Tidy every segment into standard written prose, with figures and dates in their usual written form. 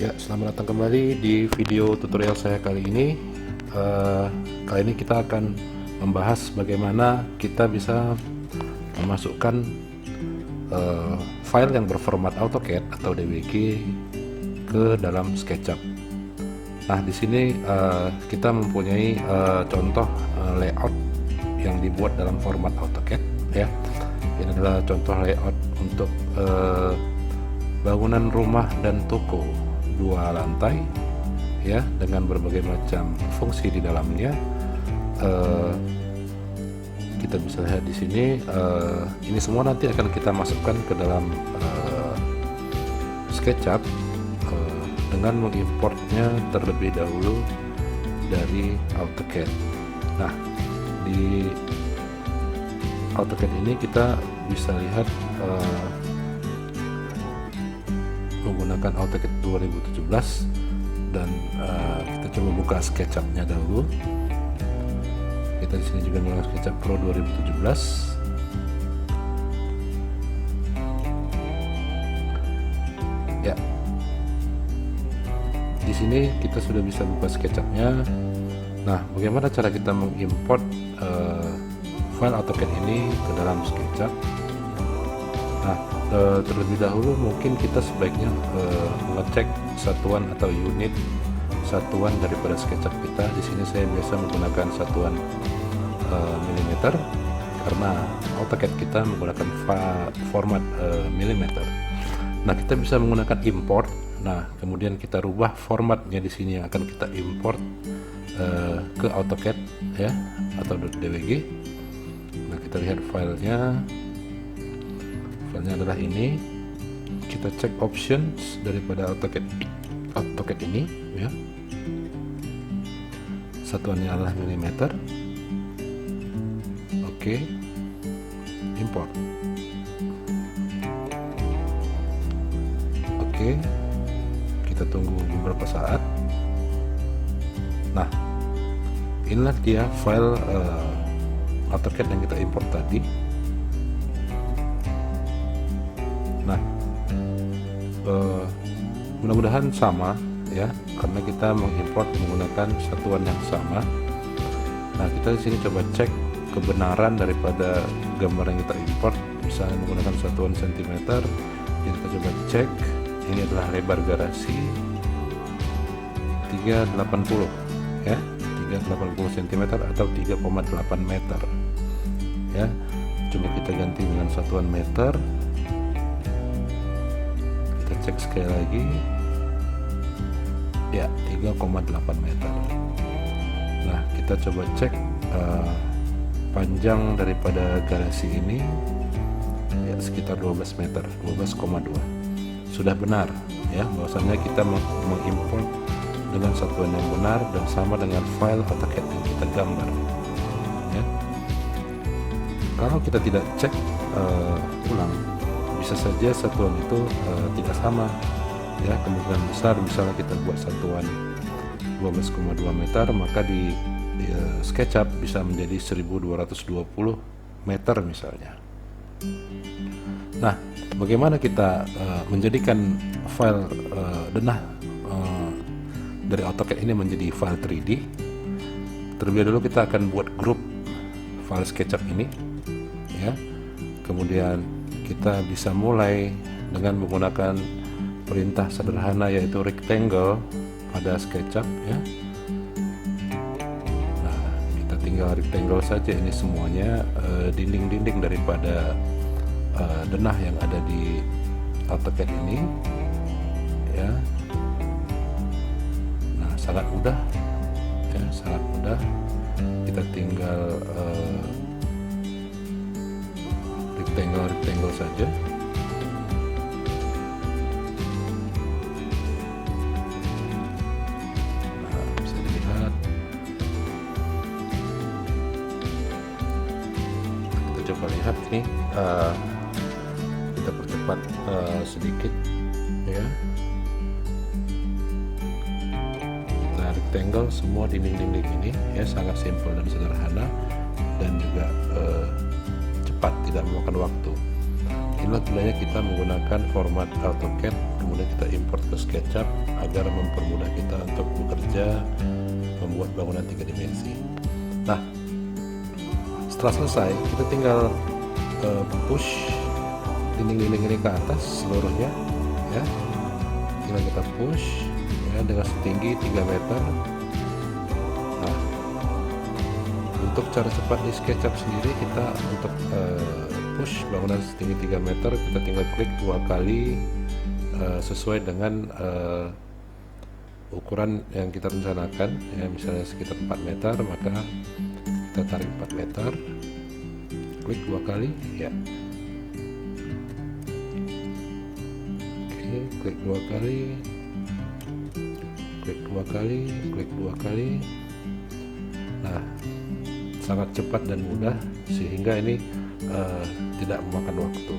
Ya, selamat datang kembali di video tutorial saya kali ini. Kali ini kita akan membahas bagaimana kita bisa memasukkan file yang berformat AutoCAD atau DWG ke dalam SketchUp. Nah, di sini kita mempunyai contoh layout yang dibuat dalam format AutoCAD. Ya, ini adalah contoh layout untuk bangunan rumah dan toko 2 lantai, ya, dengan berbagai macam fungsi di dalamnya. Kita bisa lihat di sini, ini semua nanti akan kita masukkan ke dalam SketchUp dengan mengimportnya terlebih dahulu dari AutoCAD. Nah, di AutoCAD ini kita bisa lihat menggunakan AutoCAD 2017 dan kita coba buka SketchUp-nya dahulu. Kita di sini juga menggunakan SketchUp Pro 2017. Ya, di sini kita sudah bisa buka SketchUp-nya. Nah, bagaimana cara kita mengimport file AutoCAD ini ke dalam SketchUp? Nah, terlebih dahulu mungkin kita sebaiknya mengecek satuan atau unit satuan daripada SketchUp kita. Di sini saya biasa menggunakan satuan milimeter karena AutoCAD kita menggunakan format milimeter. Nah, kita bisa menggunakan import. Nah, kemudian kita rubah formatnya di sini yang akan kita import ke AutoCAD, ya, atau .dwg. Nah, kita lihat filenya. Filenya adalah ini. Kita cek options daripada AutoCAD ini, ya. Satuannya adalah milimeter. Oke. Import. Oke. Kita tunggu beberapa saat. Nah, inilah dia file AutoCAD yang kita import tadi. Nah, mudah-mudahan sama, ya, karena kita mengimport menggunakan satuan yang sama. Nah, kita di sini coba cek kebenaran daripada gambar yang kita import, misalnya menggunakan satuan cm. Jadi kita coba cek, ini adalah lebar garasi 380, ya, 380 cm atau 3,8 meter, ya. Coba kita ganti dengan satuan meter. Kita cek sekali lagi, ya, 3,8 meter. Nah, kita coba cek panjang daripada garasi ini, ya, sekitar 12 meter, 12,2. Sudah benar, ya, bahwasanya kita mengimport dengan satuan yang benar dan sama dengan file AutoCAD yang kita gambar, ya. Kalau kita tidak cek ulang, bisa saja satuan itu tidak sama, ya. Kemungkinan besar misalnya kita buat satuan 12,2 meter, maka di SketchUp bisa menjadi 1220 meter misalnya. Nah, bagaimana kita menjadikan file denah dari AutoCAD ini menjadi file 3D? Terlebih dahulu kita akan buat grup file SketchUp ini, ya. Kemudian kita bisa mulai dengan menggunakan perintah sederhana yaitu rectangle pada SketchUp, ya. Nah, kita tinggal rectangle saja ini semuanya dinding-dinding daripada denah yang ada di AutoCAD ini, ya. Nah, sangat mudah, ya, sangat mudah. Kita tinggal rectangle saja. Nah, bisa dilihat. Kita coba lihat ini, kita percepat sedikit, ya. Nah, rectangle semua dinding-dinding ini, ya, sangat simpel dan sederhana dan juga cepat, tidak memakan waktu. Inilah gunanya kita menggunakan format AutoCAD kemudian kita import ke SketchUp agar mempermudah kita untuk bekerja membuat bangunan 3 dimensi. Nah, setelah selesai kita tinggal push dinding-dinding ini ke atas seluruhnya ya, tinggal kita push ya dengan setinggi 3 meter. Nah, untuk cara cepat di SketchUp sendiri, kita untuk push bangunan setinggi 3 meter, kita tinggal klik 2 kali sesuai dengan ukuran yang kita rencanakan ya, misalnya sekitar 4 meter, maka kita tarik 4 meter, klik 2 kali ya. Oke, klik 2 kali, klik 2 kali, klik 2 kali. Nah, sangat cepat dan mudah sehingga ini tidak memakan waktu.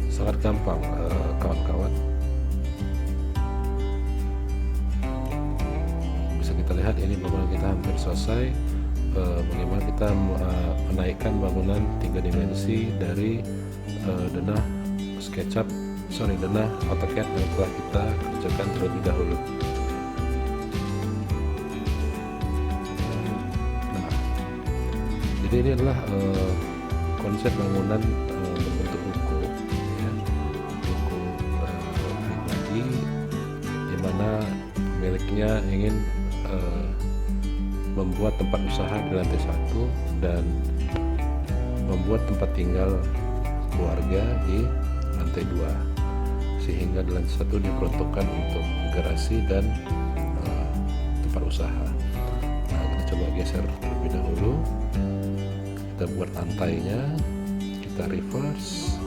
Sangat gampang kawan-kawan. Bisa kita lihat ini bangunan kita hampir selesai. Bagaimana kita menaikkan bangunan 3 dimensi dari denah SketchUp, denah AutoCAD yang telah kita kerjakan terlebih dahulu. Jadi ini adalah konsep bangunan berbentuk ruko ya, ruko pribadi, dimana pemiliknya ingin membuat tempat usaha di lantai 1 dan membuat tempat tinggal keluarga di lantai 2, sehingga di lantai 1 diperuntukkan untuk garasi dan tempat usaha. Nah, kita coba geser terlebih dahulu. Kita buat lantainya, kita reverse,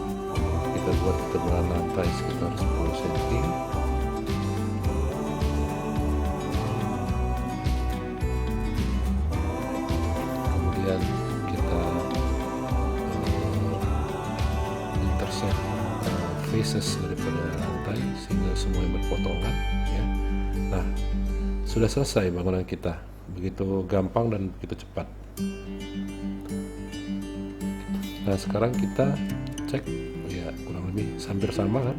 kita buat ketebalan lantai sekitar 10 cm. Kemudian kita intersect faces daripada lantai sehingga semuanya berpotongan ya. Nah, sudah selesai bangunan kita, begitu gampang dan begitu cepat. Nah, sekarang kita cek ya, kurang lebih hampir sama kan,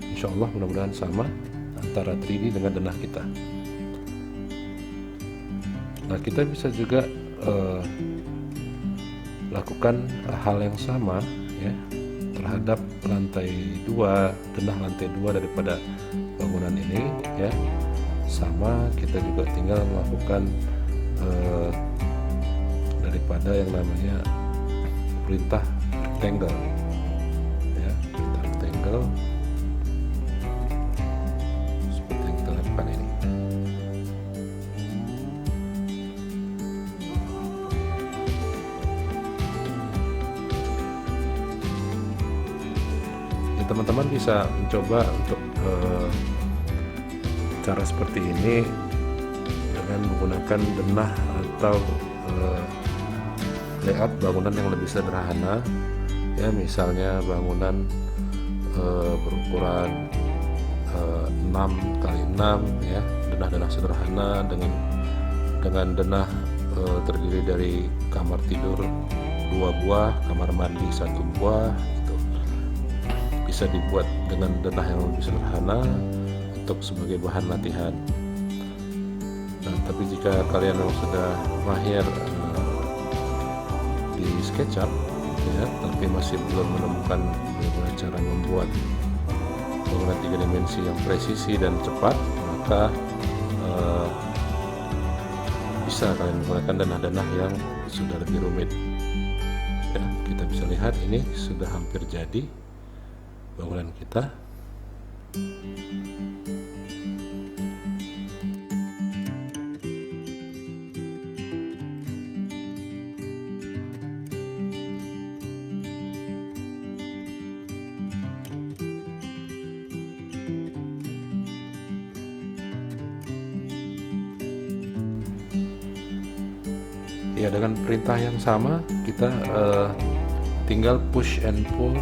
insya Allah mudah-mudahan sama antara 3D dengan denah kita. Nah, kita bisa juga lakukan hal yang sama ya terhadap lantai 2, denah lantai 2 daripada bangunan ini ya. Sama, kita juga tinggal melakukan daripada yang namanya perintah rectangle ya, perintah rectangle seperti yang kita lakukan ini. Ya, teman-teman bisa mencoba untuk cara seperti ini dengan menggunakan denah atau layout bangunan yang lebih sederhana ya, misalnya bangunan berukuran 6x6 ya, denah-denah sederhana dengan denah terdiri dari kamar tidur 2 buah, kamar mandi 1 buah gitu. Bisa dibuat dengan denah yang lebih sederhana untuk sebagai bahan latihan. Nah, tapi jika kalian yang sudah mahir di SketchUp ya, tapi masih belum menemukan bagaimana cara membuat bangunan 3 dimensi yang presisi dan cepat, maka bisa kalian menggunakan denah-denah yang sudah lebih rumit ya. Kita bisa lihat ini sudah hampir jadi bangunan kita. Ya, dengan perintah yang sama kita tinggal push and pull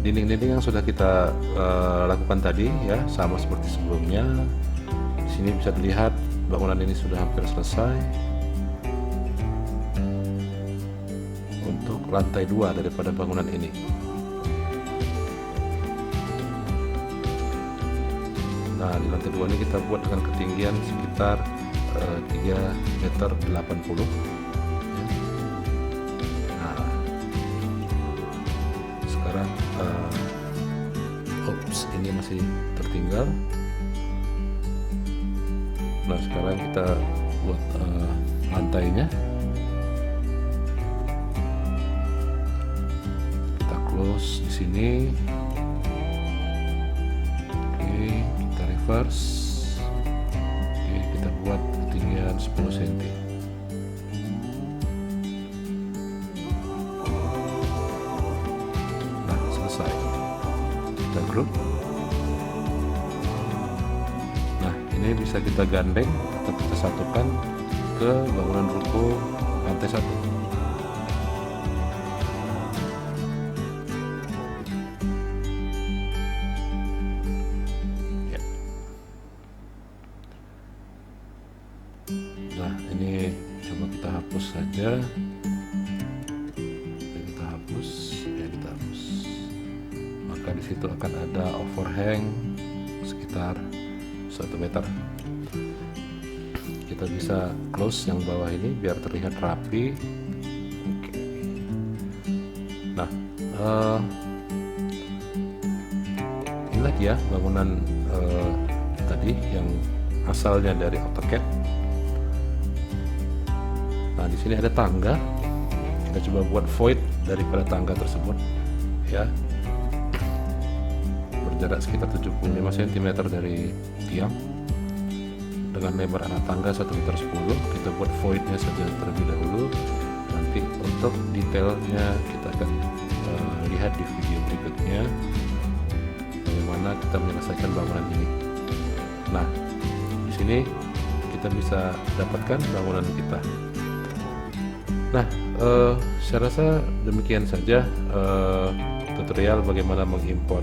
dinding-dinding yang sudah kita lakukan tadi ya, sama seperti sebelumnya. Di sini bisa dilihat bangunan ini sudah hampir selesai. lantai 2 daripada bangunan ini. Nah, di lantai 2 ini kita buat dengan ketinggian sekitar 3,80 meter. Nah, sekarang ini masih tertinggal. Nah, sekarang kita buat lantainya. Kita close di sini. Oke, kita reverse. Oke, kita buat ketinggian 10 cm. Nah, selesai. Kita grup. Nah, ini bisa kita gandeng atau kita satukan ke bangunan ruko lantai 1. Ya. Nah, ini coba kita hapus saja. Kita hapus, kita hapus. Maka di situ akan ada overhang sekitar 1 meter. Kita bisa close yang bawah ini biar terlihat rapi. Oke. Nah, ini lagi ya bangunan tadi yang asalnya dari AutoCAD. Nah, di sini ada tangga. Kita coba buat void daripada tangga tersebut, ya. Berjarak sekitar 75 cm dari tiang. Dengan lebar anak tangga 1,10 meter. Kita buat voidnya saja terlebih dahulu. Nanti untuk detailnya kita akan lihat di video berikutnya bagaimana kita menyelesaikan bangunan ini. Nah, di sini kita bisa dapatkan bangunan kita. Nah, saya rasa demikian saja tutorial bagaimana mengimport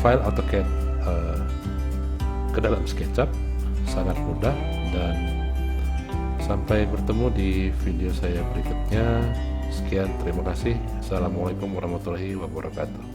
file AutoCAD ke dalam SketchUp. Sangat mudah, dan sampai bertemu di video saya berikutnya. Sekian, terima kasih. Assalamualaikum warahmatullahi wabarakatuh.